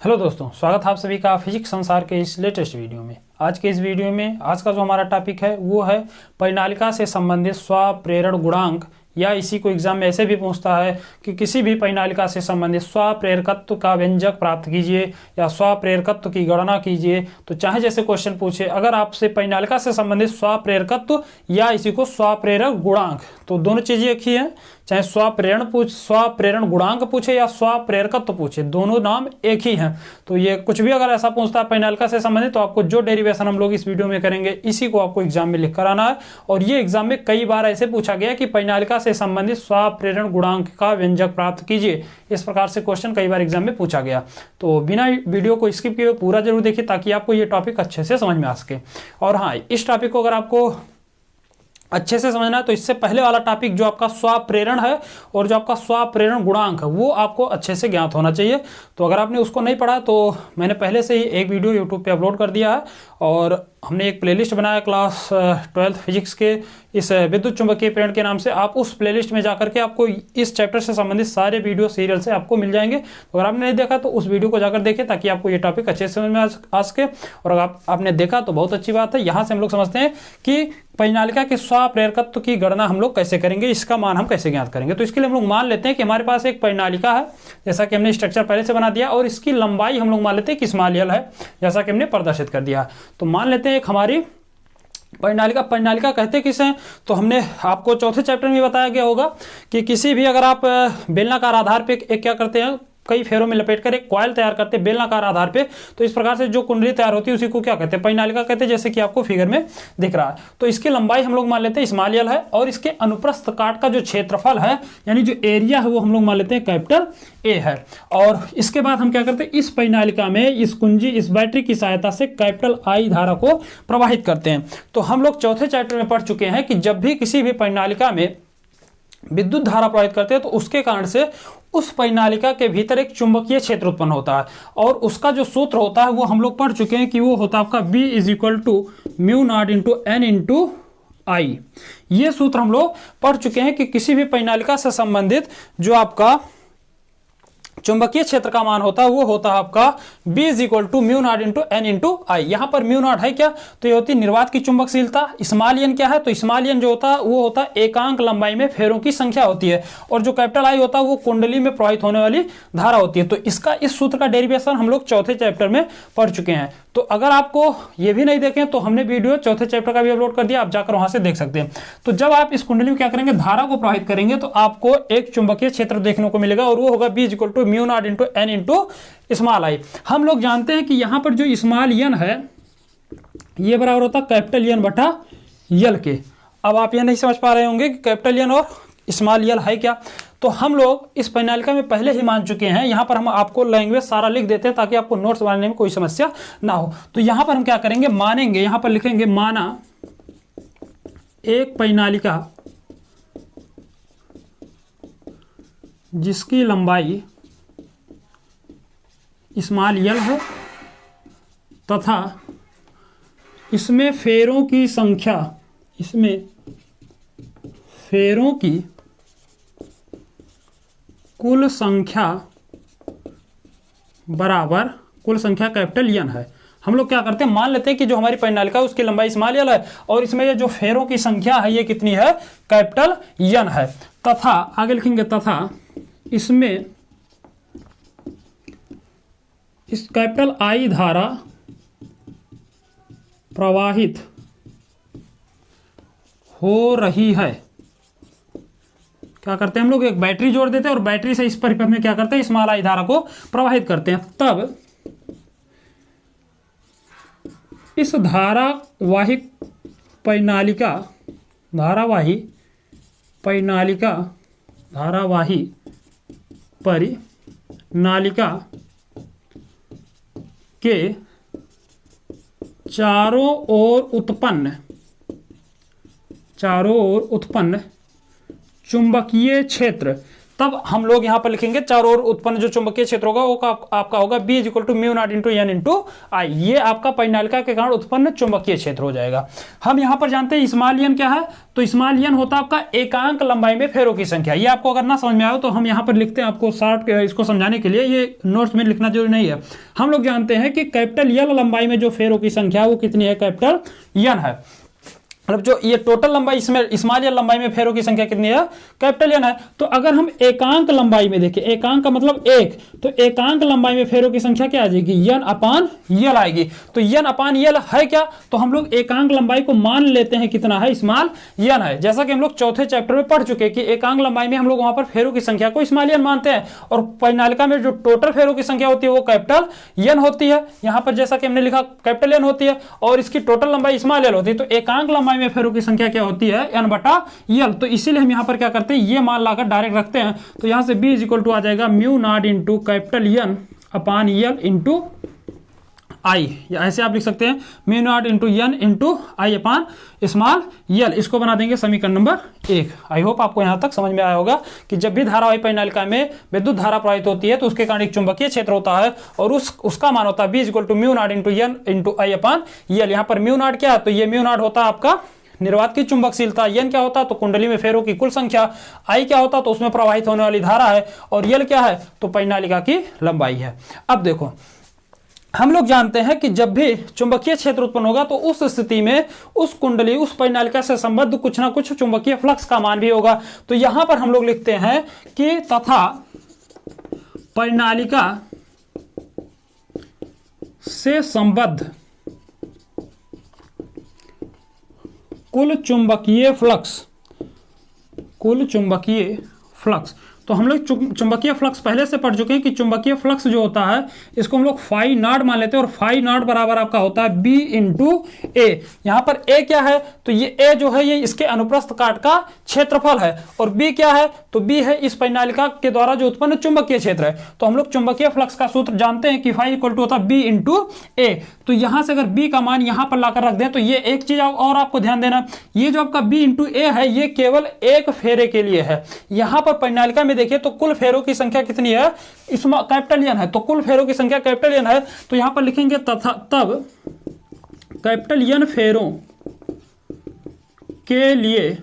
Hello दोस्तों, स्वागत है आप सभी का फिजिक्स संसार के इस लेटेस्ट वीडियो में। आज के इस वीडियो में आज का जो हमारा टॉपिक है वो है परिनालिका से संबंधित स्वप्रेरण गुणांक, या इसी को एग्जाम में ऐसे भी पूछता है कि किसी भी परिनालिका से संबंधित स्वप्रेरकत्व का व्यंजक प्राप्त कीजिए या स्वप्रेरकत्व की गणना कीजिए। तो चाहे जैसे क्वेश्चन पूछे, अगर आपसे परिनालिका से संबंधित स्वप्रेरकत्व या इसी को स्वप्रेरक गुणांक, तो दोनों चीजें एक ही हैं। चाहे स्वप्रेरण गुणांक पूछे या स्वप्रेरकत्व पूछे, दोनों नाम एक ही हैं। तो ये कुछ भी अगर ऐसा पूछता है परिनालिका से संबंधित, तो आपको जो डेरिवेशन हम लोग इस वीडियो में करेंगे इसी को आपको एग्जाम में लिख कर आना है। और ये एग्जाम में कई बार ऐसे पूछा गया कि परिनालिका से संबंधित स्वप्रेरण गुणांक का व्यंजक प्राप्त कीजिए। इस प्रकार से क्वेश्चन कई बार एग्जाम में पूछा गया। तो बिना वीडियो को स्किप किए पूरा जरूर देखिए ताकि आपको ये टॉपिक अच्छे से समझ में आ सके। और हाँ, इस टॉपिक को अगर आपको अच्छे से समझना है तो इससे पहले वाला टॉपिक जो आपका स्वप्रेरण है और जो आपका स्वप्रेरण गुणांक है वो आपको अच्छे से ज्ञात होना चाहिए। तो अगर आपने उसको नहीं पढ़ा तो मैंने पहले से ही एक वीडियो यूट्यूब पे अपलोड कर दिया है, और हमने एक प्लेलिस्ट बनाया क्लास 12th फिजिक्स के इस विद्युत चुंबकीय प्रेरण के नाम से। आप उस प्लेलिस्ट में जाकर के आपको इस चैप्टर से संबंधित सारे वीडियो सीरियल से आपको मिल जाएंगे। तो अगर आपने नहीं देखा तो उस वीडियो को जाकर देखें ताकि आपको ये टॉपिक अच्छे से समझ में आ सके। और अगर आपने देखा तो बहुत अच्छी बात है। यहाँ से हम लोग समझते हैं कि परिनालिका के स्वप्रेरकत्व की गणना हम लोग कैसे करेंगे, इसका मान हम कैसे ज्ञात करेंगे। तो इसके लिए हम लोग मान लेते हैं कि हमारे पास एक परिनालिका है, जैसा कि हमने स्ट्रक्चर पहले से बना दिया, और इसकी लंबाई हम लोग मान लेते हैं कि स्मॉल एल है, जैसा कि हमने प्रदर्शित कर दिया। तो मान लेते हैं एक हमारी परिनालिका कहते किसे हैं, तो हमने आपको चौथे चैप्टर में बताया गया होगा कि किसी भी अगर आप बेलनाकार आधार पे एक क्या करते हैं, कई फेरों में लपेटकर एक कॉइल तैयार करते हैं बेलनाकार आधार पे, तो इस प्रकार से जो कुंडली तैयार होती है उसी को क्या कहते हैं, परिनालिका कहते हैं, जैसे कि आपको फिगर में दिख रहा है। तो इसकी लंबाई हम लोग मान लेते हैं स्मॉल एल है, और इसके अनुप्रस्थ काट का जो क्षेत्रफल है यानी जो एरिया है वो हम लोग मान लेते हैं कैपिटल ए है। और इसके बाद हम क्या करते हैं, इस परिनालिका में इस बैटरी की सहायता से कैपिटल आई धारा को प्रवाहित करते हैं। तो हम लोग चौथे चैप्टर में पढ़ चुके हैं कि जब भी किसी भी परिनालिका में विद्युत धारा प्रवाहित करते हैं तो उसके कारण से उस परिनालिका के भीतर एक चुंबकीय क्षेत्र उत्पन्न होता है, और उसका जो सूत्र होता है वो हम लोग पढ़ चुके हैं कि वो होता है आपका B = μ0 × N × I। ये सूत्र हम लोग पढ़ चुके हैं कि किसी भी परिनालिका से संबंधित जो आपका चुंबकीय क्षेत्र का मान होता है वो होता है आपका B = μ0 × N × I। यहाँ पर μ0 है क्या, तो ये होती है निर्वात की चुंबकशीलता। स्मॉल एन क्या है, तो स्मॉल एन जो होता है वो होता है एकांक लंबाई में फेरों की संख्या होती है, और जो कैपिटल आई होता है वो कुंडली में प्रवाहित होने वाली धारा होती है। तो इस सूत्र का डेरिवेशन हम लोग चौथे चैप्टर में पढ़ चुके हैं। तो अगर आपको ये भी नहीं देखें तो हमने वीडियो चौथे चैप्टर का भी अपलोड कर दिया, आप जाकर वहां से देख सकते हैं। तो जब आप इस कुंडली में क्या करेंगे, धारा को प्रवाहित करेंगे, तो आपको एक चुंबकीय क्षेत्र देखने को मिलेगा, और वो होगा B = μ0 × N × I। हम लोग जानते हैं कि यहां पर जो स्मॉल एन है ये बराबर होता है कैपिटल एन बटा यल के। अब आप ये नहीं समझ पा रहे होंगे कि कैपिटल एन और स्मॉल एल है क्या। तो हम लोग इस परिनालिका में पहले ही मान चुके हैं। यहाँ पर हम आपको लैंग्वेज सारा लिख देते हैं ताकि आपको नोट्स बनाने में कोई समस्या ना हो। तो यहाँ पर हम क्या करेंगे, मानेंगे, यहाँ पर लिखेंगे माना एक परिनालिका जिसकी लंबाई स्मॉल एल है तथा इसमें फेरों की संख्या, इसमें फेरों की कुल संख्या बराबर कुल संख्या कैपिटल एन है। हम लोग क्या करते हैं, मान लेते हैं कि जो हमारी परिनालिका है उसकी लंबाई स्मॉल एल है, और इसमें ये जो फेरों की संख्या है ये कितनी है, कैपिटल एन है। तथा आगे लिखेंगे तथा इसमें इस कैपिटल आई धारा प्रवाहित हो रही है। क्या करते हैं हम लोग, एक बैटरी जोड़ देते हैं और बैटरी से इस परिपथ में क्या करते हैं, स्मॉल आई धारा को प्रवाहित करते हैं। तब इस धारावाही परिनालिका के चारों ओर उत्पन्न चुंबकीय क्षेत्र तब हम लोग यहाँ पर लिखेंगे चारों ओर उत्पन्न जो चुंबकीय क्षेत्र होगा वो आपका होगा B is equal to mu not into N into I. ये आपका परिनालिका के कारण उत्पन्न चुंबकीय क्षेत्र हो जाएगा। हम यहाँ पर जानते हैं स्मॉल एन क्या है, तो स्मॉल एन होता है आपका एकांक लंबाई में फेरों की संख्या। ये आपको अगर ना समझ में आए तो हम यहाँ पर लिखते हैं आपको शॉर्ट इसको समझाने के लिए, ये नोट्स में लिखना जरूरी नहीं है। हम लोग जानते हैं कि कैपिटल एल लंबाई में जो फेरों की संख्या है वो कितनी है, कैपिटल एन है। मतलब जो ये टोटल लंबाई इसमें स्मॉल एन लंबाई में फेरों की संख्या कितनी है, कैपिटल एन है। तो अगर हम एकांक लंबाई में देखें, एकांक का मतलब एक, तो एकांक लंबाई में फेरों की संख्या क्या आ जाएगी, एन अपान यल आएगी। तो एन अपान यल है क्या, तो हम लोग एकांक लंबाई को मान लेते हैं कितना है, स्मॉल एन है। जैसा कि हम लोग चौथे चैप्टर में पढ़ चुके कि एकांक लंबाई में हम लोग वहां पर फेरों की संख्या को स्मॉल एन मानते हैं और परिनालिका में जो टोटल फेरों की संख्या होती है वो कैपिटल एन होती है। यहां पर जैसा कि हमने लिखा कैपिटल एन होती है और इसकी टोटल लंबाई स्मॉल एल होती है। तो एकांक लंबाई में फेरों की संख्या क्या होती है, एन बटा यल। तो इसीलिए हम यहां पर क्या करते हैं, ये मान लाकर डायरेक्ट रखते हैं। तो यहां से बी इज इक्वल टू आ जाएगा mu not into capital N upon L into I, या ऐसे आप लिख सकते हैं mu not into N into I upon small L. इसको बना देंगे समीकरण नंबर 1। आई होप आपको यहां तक समझ में आया होगा कि जब भी धारावाही परिनालिका में विद्युत धारा प्रवाहित होती है तो उसके कारण एक चुंबकीय क्षेत्र होता है और उसका मान होता है B is equal to mu not into N into I upon L. यहां पर म्यू नॉट क्या है, तो ये म्यू नॉट होता है आपका निर्वात की चुंबकशीलता, एन क्या होता है तो कुंडली में फेरों की कुल संख्या, आई क्या होता तो उसमें प्रवाहित होने वाली धारा है और यल क्या है तो परिनालिका की लंबाई है। अब देखो हम लोग जानते हैं कि जब भी चुंबकीय क्षेत्र उत्पन्न होगा तो उस स्थिति में उस कुंडली उस परिनालिका से संबद्ध कुछ ना कुछ चुंबकीय फ्लक्स का मान भी होगा। तो यहां पर हम लोग लिखते हैं कि तथा परिनालिका से संबद्ध कुल चुंबकीय फ्लक्स। तो हम लोग चुंबकीय फ्लक्स पहले से पढ़ चुके हैं कि चुंबकीय फ्लक्स जो होता है इसको हम लोग फाई नॉट मान लेते हैं और फाई नॉट बराबर आपका होता है बी इंटू ए। यहां पर ए क्या है तो ये ए जो है ये इसके अनुप्रस्थ काट का क्षेत्रफल है और बी क्या है तो बी है इस परिनालिका के द्वारा जो उत्पन्न चुंबकीय क्षेत्र है। तो हम लोग चुंबकीय फ्लक्स का सूत्र जानते हैं कि फाई इक्वल टू होता है बी इंटू ए। तो यहां से अगर बी का मान यहां पर लाकर रख दें तो ये एक चीज और आपको ध्यान देना, ये जो आपका बी इंटू ए है ये केवल एक फेरे के लिए है। यहां पर परिनालिका में देखिए तो कुल फेरों की संख्या कितनी है, इसमें कैपिटल एन है, तो कुल फेरों की संख्या कैपिटल एन है। तो यहां पर लिखेंगे तथा तब कैपिटल एन फेरों के लिए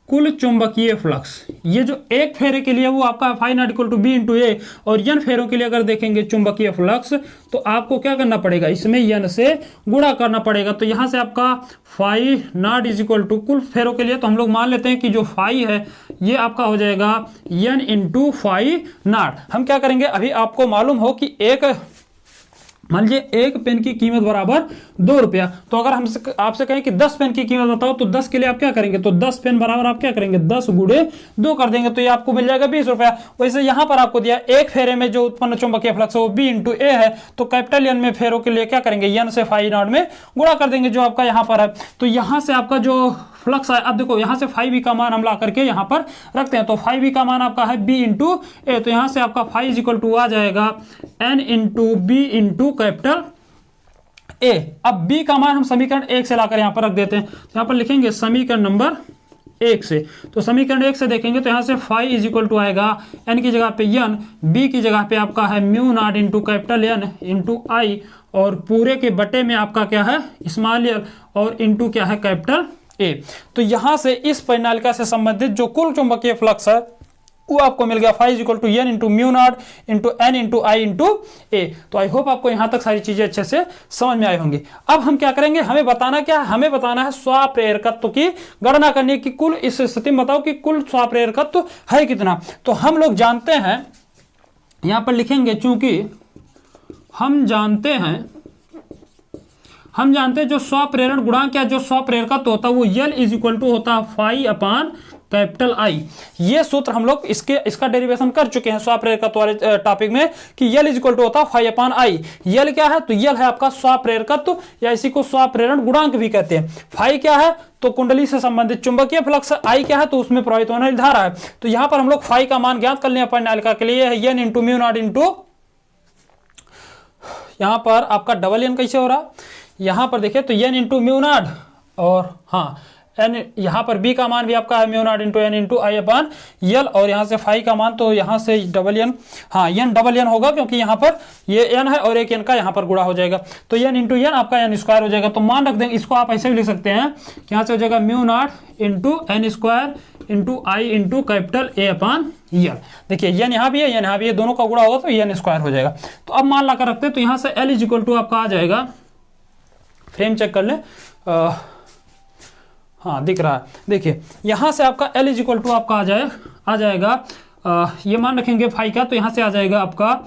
कुल चुंबकीय फ्लक्स, ये जो एक फेरे के लिए वो आपका phi naught equal to B into A और एन फेरों के लिए अगर देखेंगे चुंबकीय फ्लक्स तो आपको क्या करना पड़ेगा, इसमें एन से गुणा करना पड़ेगा। तो यहां से आपका phi not is equal to कुल फेरों के लिए तो हम लोग मान लेते हैं कि जो फाई है ये आपका हो जाएगा एन इंटू फाई नॉट। हम क्या करेंगे, अभी आपको मालूम हो कि एक मान लीजिए एक पेन की कीमत बराबर 2 रुपया, तो अगर हम आपसे कहें कि 10 पेन की कीमत बताओ तो 10 के लिए आप क्या करेंगे, तो 10 पेन बराबर आप क्या करेंगे 10 गुणे 2 कर देंगे तो ये आपको मिल जाएगा 20 रुपया। वैसे यहां पर आपको दिया एक फेरे में जो उत्पन्न चुंबकीय फ्लक्स है वो बी इंटू ए है, तो कैपिटल एन में फेरों के लिए क्या करेंगे एन से फाई नॉट में गुणा कर देंगे जो आपका यहां पर है। तो यहां से आपका जो फ्लक्स है, अब देखो यहां से फाई बी का मान हम ला करके यहां पर रखते हैं, तो फाई बी का मान आपका है बी इंटू ए। तो यहां से आपका फाई इज इक्वल टू आ जाएगा N into B into capital A. अब बी का मान हम समीकरण 1 से लाकर यहां पर रख देते हैं, तो यहां पर लिखेंगे समीकरण नंबर 1 से। तो समीकरण 1 से देखेंगे तो यहां से फाई इज इक्वल टू आएगा एन की जगह पे एन, बी की जगह पे आपका है mu not into capital N into I और पूरे के बटे में आपका क्या है स्मॉल एल और इंटू क्या है कैपिटल ए। तो यहां से इस परिनालिका से संबंधित जो कुल चुंबकीय फ्लक्स है वो आपको मिल गया phi is equal to N into mu not into N into I into A. तो आई होप आपको यहां तक सारी चीजें अच्छे से समझ में आई होंगी। अब हम क्या करेंगे, हमें बताना क्या है, हमें बताना है स्वाप्रेरकत्व की गणना करनी की कुल इस स्थिति में बताओ कि कुल स्वाप्रेरकत्व है कितना। तो हम लोग जानते हैं यहां पर लिखेंगे चूंकि हम जानते हैं जो स्वप्रेरण गुणांक या जो स्वप्रेरकत्व होता है वो यल इज इक्वल टू होता है फाई अपान कैपिटल आई। ये सूत्र हम लोग इसका डेरिवेशन कर चुके हैं स्वप्रेरकत्व वाले टॉपिक में कि यल इज इक्वल टू होता है फाई अपान आई। यल क्या है तो यल है आपका स्वप्रेरकत्व या इसी को स्वप्रेरण गुणांक भी कहते हैं। फाई क्या है तो कुंडली से संबंधित चुंबकीय फ्लक्स, आई क्या है तो उसमें प्रवाहित होने वाली धारा है। तो यहां पर हम लोग फाई का मान ज्ञात कर लें परिनालिका के लिए N into mu not into, यहां पर आपका डबल एन कैसे हो रहा, यहां पर देखिए तो एन इंटू म्यू नॉट और हाँ एन, यहाँ पर बी का मान भी आपका है mu not into N into I upon L, और यहाँ से फाई का मान तो यहाँ से डबल एन, हाँ एन डबल एन होगा क्योंकि यहाँ पर ये एन है और एक एन का यहाँ पर गुणा हो जाएगा, तो एन इंटू एन आपका एन स्क्वायर हो जाएगा। तो मान रख देंगे, इसको आप ऐसे भी लिख सकते हैं कि यहाँ से हो जाएगा mu not into N square into I into capital A upon L. देखिए एन यहाँ भी है, एन यहाँ भी है, दोनों का गुणा होगा तो एन स्क्वायर हो जाएगा। तो अब मान ला कर रखते हैं, तो यहाँ से एल इज इक्वल टू आपका आ जाएगा, फ्रेम चेक कर ले, हाँ दिख रहा है, देखिए यहाँ से आपका एल इज इक्वल टू आपका आ जाएगा ये मान रखेंगे फाई का, तो यहाँ से आ जाएगा आपका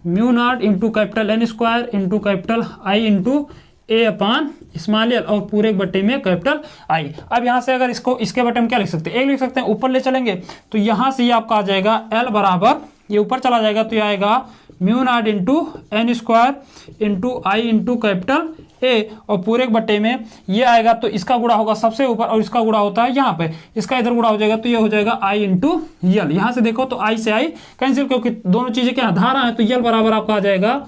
mu not into capital N square into capital I into A upon small L और पूरे बट्टे में कैपिटल आई। अब यहाँ से अगर इसको इसके बट्टे में क्या लिख सकते हैं, एक लिख सकते हैं, ऊपर ले चलेंगे तो यहाँ से ये आपका आ जाएगा एल बराबर, ये ऊपर चला जाएगा तो ये आएगा mu not into N square into I into capital A और पूरे बट्टे में ये आएगा, तो इसका गुणा होगा सबसे ऊपर और इसका गुणा होता है यहाँ पे, इसका इधर गुणा हो जाएगा तो ये हो जाएगा आई इंटू यल। यहाँ से देखो तो आई से आई कैंसिल, क्योंकि दोनों चीजें क्या धारा है, तो यल बराबर आपका आ जाएगा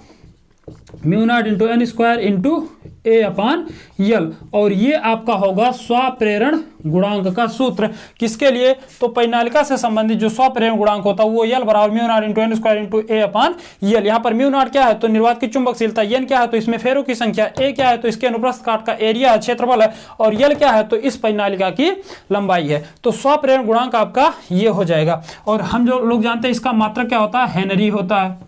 mu not into N square into A upon L, और ये आपका होगा स्वप्रेरण गुणांक का सूत्र। किसके लिए, तो परिनालिका से संबंधित जो स्वप्रेरण गुणांक होता है वो यल बराबर mu not into N square into A upon L. यहाँ पर म्यू नॉट क्या है, तो निर्वात की चुंबकशीलता, एन क्या है तो इसमें फेरों की संख्या, ए क्या है तो इसके अनुप्रस्थ काट का एरिया है, क्षेत्रफल है, और यल क्या है तो इस परिनालिका की लंबाई है। तो स्वप्रेरण गुणांक आपका ये हो जाएगा। और हम जो लोग जानते हैं इसका मात्रक क्या होता है, हेनरी होता है,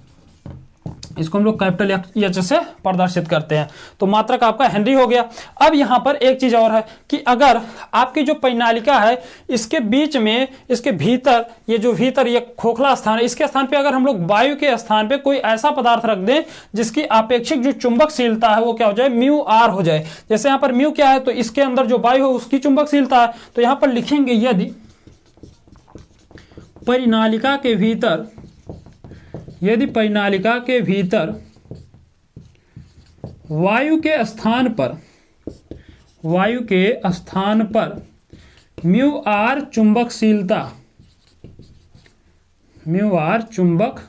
इसको हम लोग कैपिटल एच से प्रदर्शित करते हैं, तो मात्रक आपका हेनरी हो गया। अब यहाँ पर एक चीज और है कि अगर आपकी जो परिनालिका है इसके बीच में, इसके भीतर, ये जो भीतर ये खोखला स्थान है, इसके स्थान पे अगर हम लोग वायु के स्थान पे कोई ऐसा पदार्थ रख दें जिसकी आपेक्षिक जो चुंबकशीलता है वो क्या हो जाए, म्यू आर हो जाए। जैसे यहाँ पर म्यू क्या है तो इसके अंदर जो वायु है उसकी चुंबकशीलता है, तो यहाँ पर लिखेंगे यदि परिनालिका के भीतर, यदि परिनालिका के भीतर वायु के स्थान पर म्यू आर चुंबकशीलता, म्यू आर चुंबकशीलता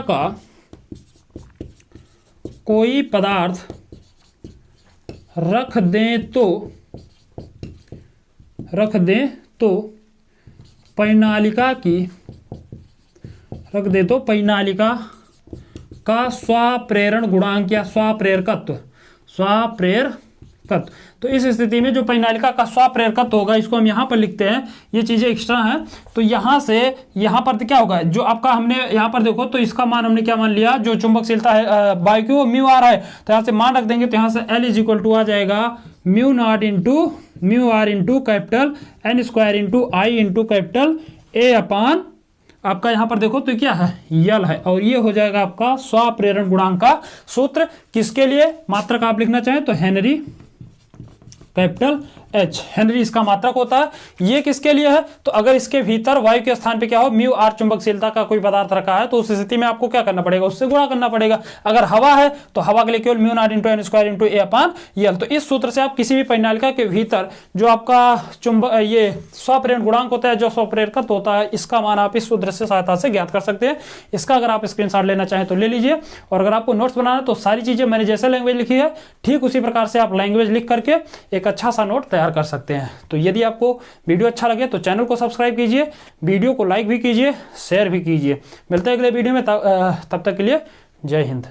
का कोई पदार्थ रख दें तो परिनालिका का स्वप्रेरण गुणांक या स्वप्रेरकत्व, तो इस स्थिति में जो परिनालिका का स्वप्रेरकत्व होगा इसको हम यहाँ पर लिखते हैं, ये चीजें एक्स्ट्रा हैं। तो यहाँ से यहाँ पर क्या होगा, जो आपका हमने यहाँ पर देखो तो इसका मान हमने क्या मान लिया, जो चुंबकशीलता है वायु की म्यू आर है, तो यहाँ से मान रख देंगे, तो यहाँ से एल इज इक्वल टू आ जाएगा mu not into mu r into capital N square into I into capital A upon आपका यहाँ पर देखो तो क्या है, यल है, और ये हो जाएगा आपका स्वप्रेरण गुणांक का सूत्र। किसके लिए मात्रक आप लिखना चाहें तो हेनरी, कैपिटल एच, हेनरी इसका मात्रक होता है। ये किसके लिए है, तो अगर इसके भीतर वायु के स्थान पे क्या हो, म्यू आर चुंबकशीलता का कोई पदार्थ रखा है तो उस स्थिति में आपको क्या करना पड़ेगा, उससे गुणा करना पड़ेगा। अगर हवा है तो हवा के लिए केवल mu not into N square into A upon L. तो इस सूत्र से आप किसी भी परिनालिका के भीतर जो आपका ये स्वप्रेरण गुणांक होता है, जो स्वप्रेरकत्व होता है, इसका मान आप इस सूत्र से सहायता से ज्ञात कर सकते हैं। इसका अगर आप स्क्रीनशॉट लेना चाहें तो ले लीजिए, और अगर आपको नोट्स बनाना है तो सारी चीजें मैंने जैसे लैंग्वेज लिखी है ठीक उसी प्रकार से आप लैंग्वेज लिख करके एक अच्छा सा नोट तैयार कर सकते हैं। तो यदि आपको वीडियो अच्छा लगे तो चैनल को सब्सक्राइब कीजिए, वीडियो को लाइक भी कीजिए, शेयर भी कीजिए। मिलते हैं अगले वीडियो में, तब तक के लिए जय हिंद।